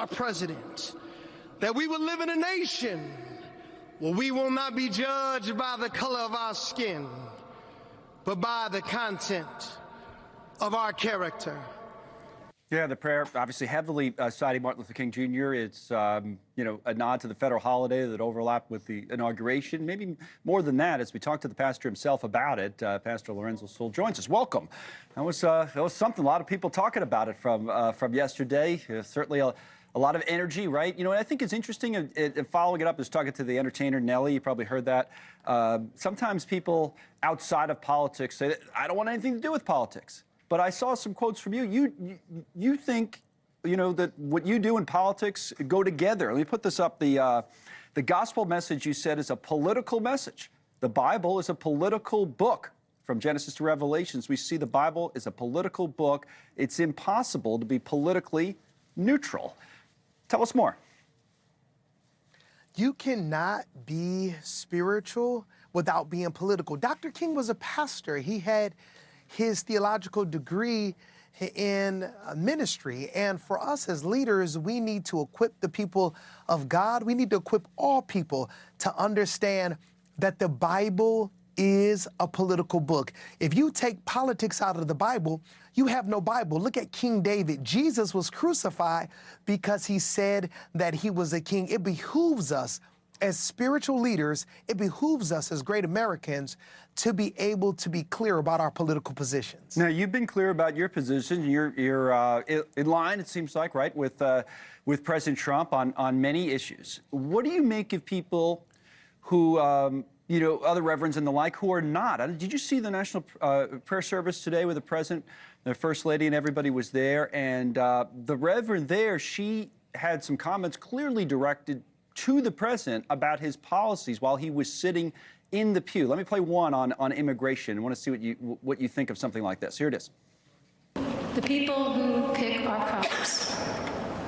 our president, that we will live in a nation where we will not be judged by the color of our skin, but by the content of our character. Yeah, the prayer obviously heavily citing Martin Luther King Jr. It's, you know, a nod to the federal holiday that overlapped with the inauguration. Maybe more than that, as we talked to the pastor himself about it, Pastor Lorenzo joins us. Welcome. That was something. A lot of people talking about it from yesterday. Certainly a lot of energy, right? You know, I think it's interesting, following it up, is talking to the entertainer Nelly. You probably heard that. Sometimes people outside of politics say, I don't want anything to do with politics. But I saw some quotes from you. You think, you know, that what you do in politics go together. Let me put this up. The gospel message, you said, is a political message. The Bible is a political book. From Genesis to Revelations, we see the Bible is a political book. It's impossible to be politically neutral. Tell us more. You cannot be spiritual without being political. Dr. King was a pastor. He had his theological degree in ministry. And for us as leaders, we need to equip the people of God. We need to equip all people to understand that the Bible is a political book. If you take politics out of the Bible, you have no Bible. Look at King David. Jesus was crucified because he said that he was a king. It behooves us as spiritual leaders, it behooves us as great Americans to be able to be clear about our political positions. Now, you've been clear about your position. You're in line, it seems like, right, with President Trump on many issues. What do you make of people who, you know, other reverends and the like, who are not? Did you see the National Prayer Service today with the President, the First Lady, and everybody was there? And the Reverend there, she had some comments clearly directed to the president about his policies while he was sitting in the pew. Let me play one on immigration. I want to see what you think of something like this. Here it is. The people who pick our crops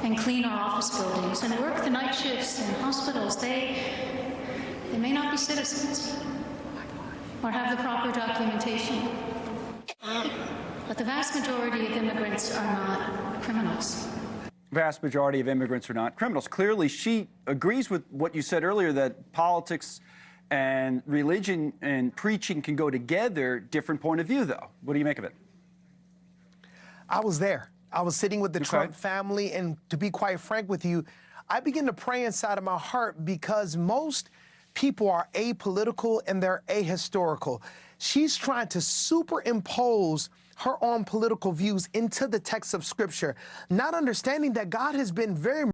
and clean our office buildings and work the night shifts in hospitals, they may not be citizens or have the proper documentation. But the vast majority of immigrants are not criminals. Vast majority of immigrants are not criminals. Clearly, she agrees with what you said earlier, that politics and religion and preaching can go together. Different point of view, though. What do you make of it? I was there. I was sitting with the Trump family, and to be quite frank with you, I began to pray inside of my heart because most people are apolitical and they're ahistorical. She's trying to superimpose her own political views into the text of Scripture, not understanding that God has been very